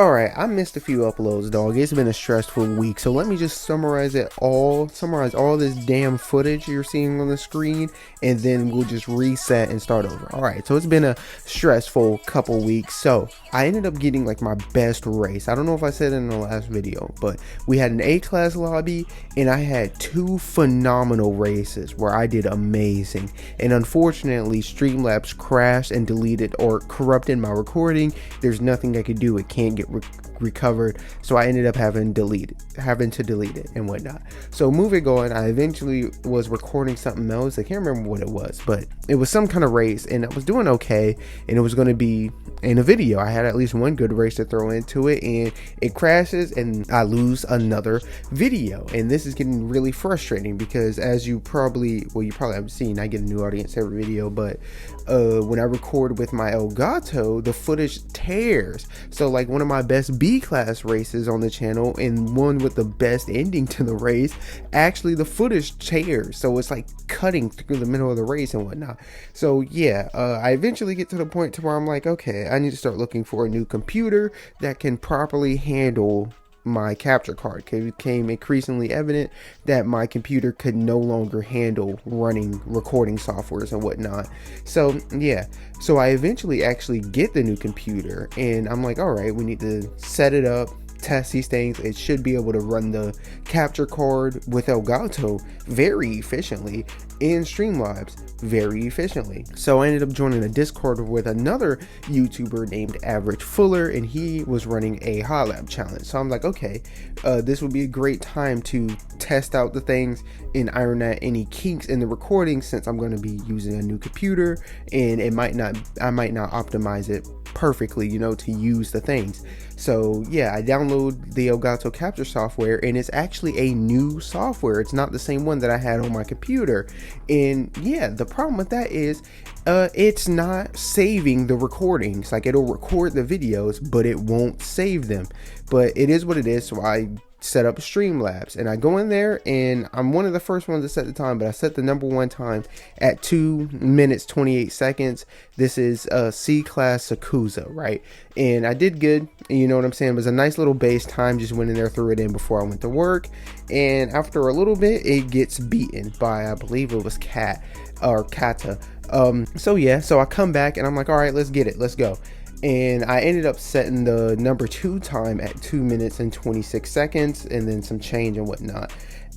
Alright, I missed a few uploads, dog. It's been a stressful week, so let me just summarize all this damn footage you're seeing on the screen, and then we'll just reset and start over. Alright, so it's been a stressful couple weeks. So I ended up getting like my best race. I don't know if I said it in the last video, but we had an A-class lobby, and I had two phenomenal races where I did amazing. And unfortunately, Streamlabs crashed and deleted or corrupted my recording. There's nothing I could do. It can't get recovered, so I ended up having to delete it and whatnot. So moving on, I eventually was recording something else. I can't remember what it was, but it was some kind of race, and I was doing okay, and it was going to be in a video. I had at least one good race to throw into it, and it crashes and I lose another video. And this is getting really frustrating because, as you probably haven't seen, I get a new audience every video, but when I record with my Elgato, the footage tears. So like one of my best B-class races on the channel and one with the best ending to the race, actually the footage tears, so it's like cutting through the middle of the race and whatnot. So yeah, I eventually get to the point to where I'm like, okay, I need to start looking for a new computer that can properly handle my capture card. It became increasingly evident that my computer could no longer handle running recording softwares and whatnot. So yeah, so I eventually actually get the new computer, and I'm like, all right, we need to set it up, test these things. It should be able to run the capture card with Elgato very efficiently and Streamlabs very efficiently. So I ended up joining a Discord with another YouTuber named Average Fuller, and he was running a Hot Lab challenge. So I'm like, okay, this would be a great time to test out the things and iron out any kinks in the recording, since I'm going to be using a new computer and I might not optimize it perfectly, to use the things. So yeah, I download the Elgato capture software, and it's actually a new software. It's not the same one that I had on my computer. And yeah, the problem with that is it's not saving the recordings. Like, it'll record the videos, but it won't save them. But it is what it is. So I set up Streamlabs, and I go in there, and I'm one of the first ones to set the time, but I set the number one time at 2 minutes 28 seconds. This is C-class Yakuza, right? And I did good, you know what I'm saying? It was a nice little base time. Just went in there, threw it in before I went to work, and after a little bit, it gets beaten by, I believe it was Kata. So yeah, so I come back, and I'm like, all right, let's get it, let's go. And I ended up setting the number 2 time at 2 minutes and 26 seconds, and then some change and whatnot.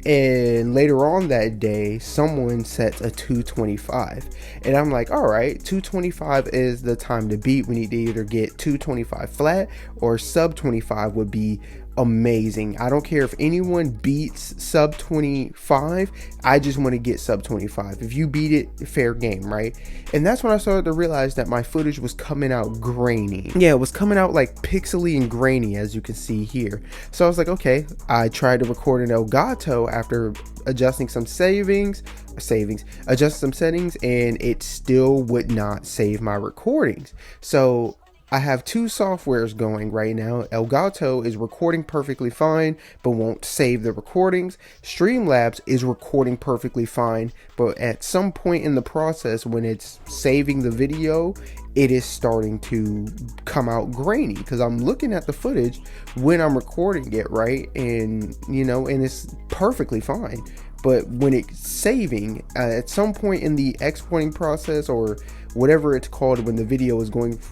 And later on that day, someone sets a 225, and I'm like, all right, 225 is the time to beat. We need to either get 225 flat or sub 25 would be amazing. I don't care if anyone beats sub 25. I just want to get sub 25. If you beat it, fair game, right? And that's when I started to realize that my footage was coming out grainy. Yeah, it was coming out like pixely and grainy, as you can see here. So I was like, okay, I tried to record an Elgato after adjusting some adjust some settings, and it still would not save my recordings. So I have two softwares going right now. Elgato is recording perfectly fine, but won't save the recordings. Streamlabs is recording perfectly fine, but at some point in the process, when it's saving the video, it is starting to come out grainy, because I'm looking at the footage when I'm recording it, right? And, and it's perfectly fine. But when it's saving, at some point in the exporting process, or whatever it's called, when the video is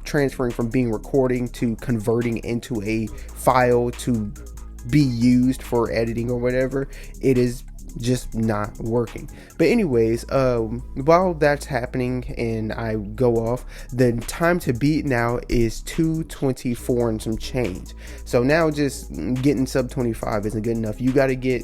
transferring from being recording to converting into a file to be used for editing or whatever, it is just not working. But anyways, while that's happening and I go off, the time to beat now is 224 and some change. So now just getting sub 25 isn't good enough. You got to get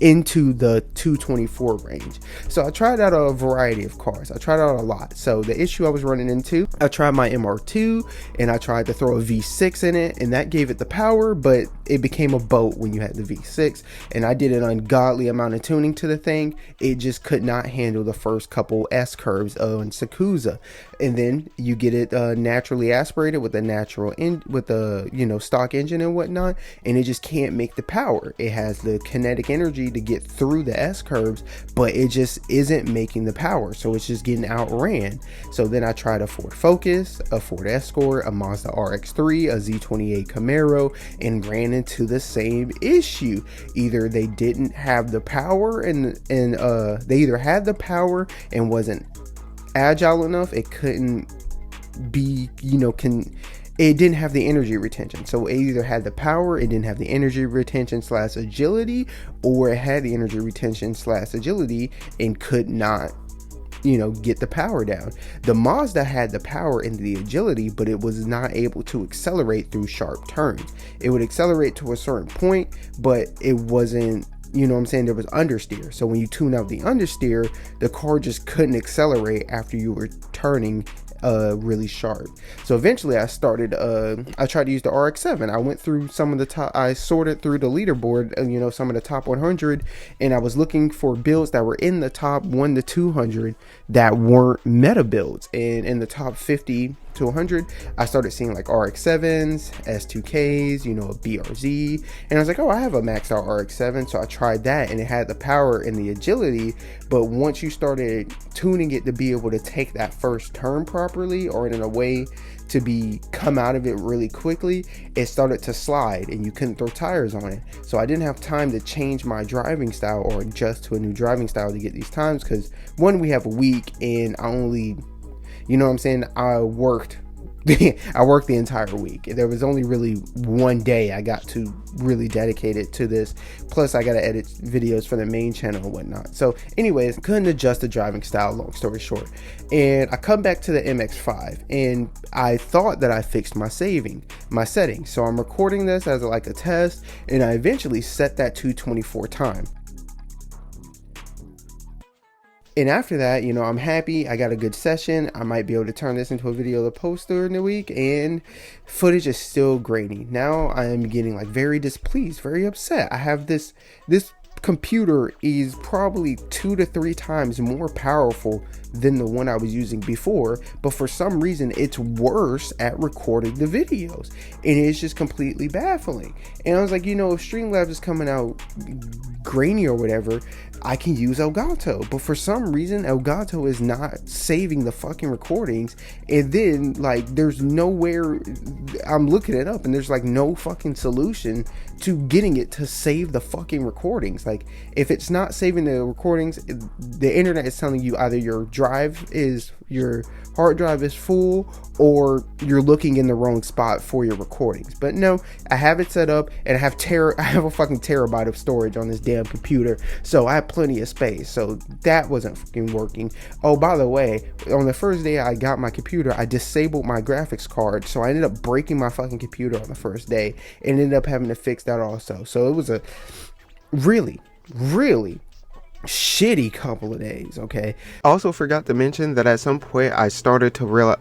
into the 224 range. So I tried out a variety of cars. I tried out a lot. So the issue I was running into, I tried my MR2, and I tried to throw a V6 in it, and that gave it the power, but it became a boat when you had the V6, and I did an ungodly amount of tuning to the thing. It just could not handle the first couple S curves on Yakuza. And then you get it naturally aspirated with a stock engine and whatnot, and it just can't make the power. It has the kinetic energy to get through the S curves, but it just isn't making the power, so it's just getting outran. So then I tried a Ford Focus, a Ford Escort, a Mazda RX-3, a Z28 Camaro, and ran into the same issue. Either they didn't have the power and they either had the power and wasn't agile enough, it couldn't be, it didn't have the energy retention. So it either had the power, it didn't have the energy retention / agility, or it had the energy retention / agility and could not, get the power down. The Mazda had the power and the agility, but it was not able to accelerate through sharp turns. It would accelerate to a certain point, but it wasn't, there was understeer. So when you tune out the understeer, the car just couldn't accelerate after you were turning really sharp. So eventually I tried to use the RX-7. I went through some of the top, I sorted through the leaderboard, some of the top 100, and I was looking for builds that were in the top 1 to 200 that weren't meta builds. And in the top 50 to 100, I started seeing like RX-7s, S2Ks, a BRZ, and I was like, oh, I have a maxed out RX-7, so I tried that, and it had the power and the agility, but once you started tuning it to be able to take that first turn properly, or in a way to come out of it really quickly, it started to slide and you couldn't throw tires on it. So I didn't have time to change my driving style or adjust to a new driving style to get these times, because one, we have a week, and I only, I worked the entire week. There was only really one day I got to really dedicate it to this. Plus I got to edit videos for the main channel and whatnot. So anyways, couldn't adjust the driving style, long story short. And I come back to the MX-5 and I thought that I fixed my settings. So I'm recording this as like a test, and I eventually set that to 24 time. And after that, I'm happy. I got a good session. I might be able to turn this into a video to post during the week, and footage is still grainy. Now I am getting like very displeased, very upset. I have this computer is probably 2 to 3 times more powerful than the one I was using before, but for some reason it's worse at recording the videos, and it's just completely baffling. And I was like, if Streamlabs is coming out grainy or whatever, I can use Elgato, but for some reason Elgato is not saving the fucking recordings. And then like there's nowhere, I'm looking it up and there's like no fucking solution to getting it to save the fucking recordings. Like if it's not saving the recordings, the internet is telling you either your hard drive is full, or you're looking in the wrong spot for your recordings. But no, I have it set up, and I have a fucking terabyte of storage on this damn computer, so I have plenty of space. So that wasn't fucking working. Oh, by the way, on the first day I got my computer, I disabled my graphics card, so I ended up breaking my fucking computer on the first day, and ended up having to fix that also. So it was a really shitty couple of days. Okay, I also forgot to mention that at some point I started to realize,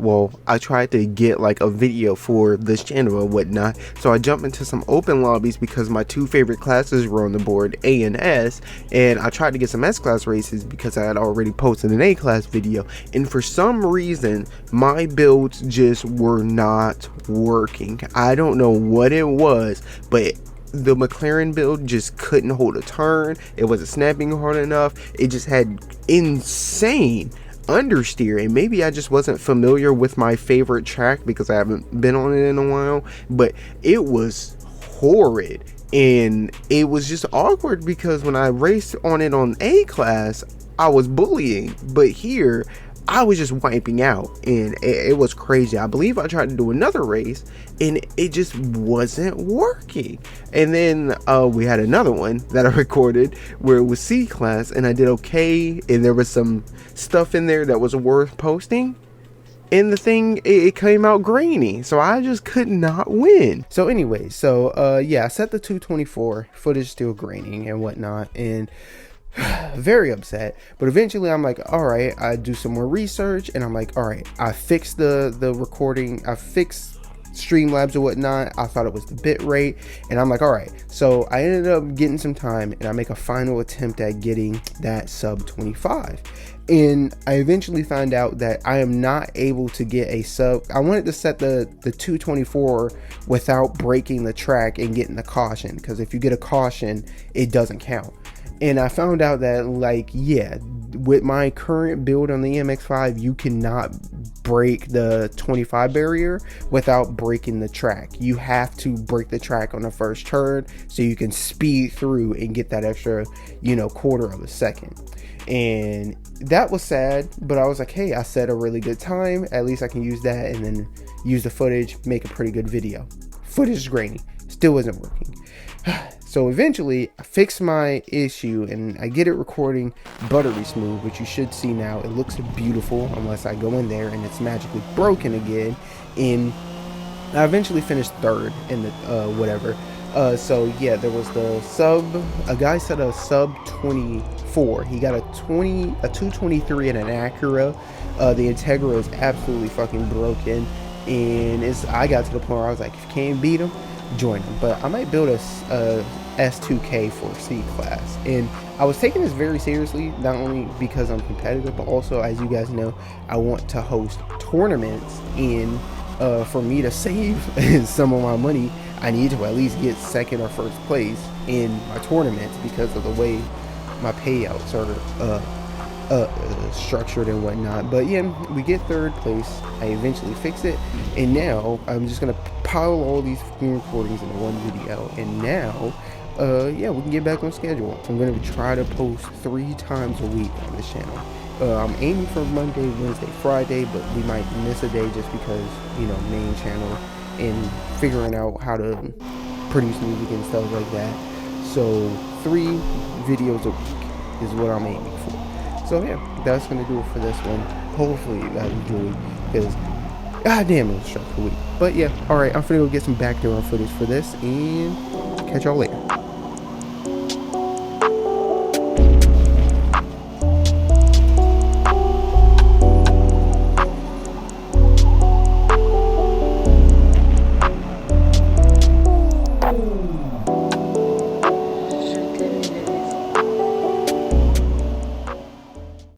I tried to get like a video for this channel or whatnot, so I jumped into some open lobbies because my 2 favorite classes were on the board, A and S, and I tried to get some S class races because I had already posted an A class video, and for some reason my builds just were not working. I don't know what it was, but the McLaren build just couldn't hold a turn. It wasn't snapping hard enough. It just had insane understeer, and maybe I just wasn't familiar with my favorite track because I haven't been on it in a while, but it was horrid. And it was just awkward because when I raced on it on A class, I was bullying, but here I was just wiping out, and it was crazy. I believe I tried to do another race and it just wasn't working. And then we had another one that I recorded where it was C class, and I did okay, and there was some stuff in there that was worth posting, and the thing, it came out grainy, so I just could not win. So anyway, yeah, I set the 224, footage still graining and whatnot, and very upset. But eventually I'm like, all right, I do some more research, and I'm like, all right, I fixed the recording, I fixed Streamlabs or whatnot. I thought it was the bit rate, and I'm like, all right. So I ended up getting some time, and I make a final attempt at getting that sub 25, and I eventually find out that I am not able to get a sub. I wanted to set the 224 without breaking the track and getting the caution, because if you get a caution, it doesn't count. And I found out that, like, yeah, with my current build on the MX-5, you cannot break the 25 barrier without breaking the track. You have to break the track on the first turn so you can speed through and get that extra, you know, quarter of a second. And that was sad, but I was like, hey, I set a really good time. At least I can use that and then use the footage, make a pretty good video. Footage is grainy, still isn't working. So eventually I fix my issue and I get it recording buttery smooth, which you should see now. It looks beautiful unless I go in there and it's magically broken again. And I eventually finished third in the whatever. So yeah, there was the a guy said a sub 24. He got a 223 and an Acura. The Integra is absolutely fucking broken. And I got to the point where I was like, if you can't beat him, join him. But I might build a S2K for C class. And I was taking this very seriously, not only because I'm competitive, but also, as you guys know, I want to host tournaments. And for me to save some of my money, I need to at least get second or first place in my tournaments because of the way my payouts are structured and whatnot. But yeah, we get third place. I eventually fix it, and now I'm just gonna pile all these recordings into one video, and now yeah, we can get back on schedule. I'm gonna try to post 3 times a week on this channel. I'm aiming for Monday, Wednesday, Friday, but we might miss a day just because, you know, main channel and figuring out how to produce music and stuff like that. So 3 videos a week is what I'm aiming for. So yeah, that's gonna do it for this one. Hopefully you guys enjoyed, because goddamn, it was a stressful week. But yeah, alright, I'm finna go get some backdoor footage for this and catch y'all later.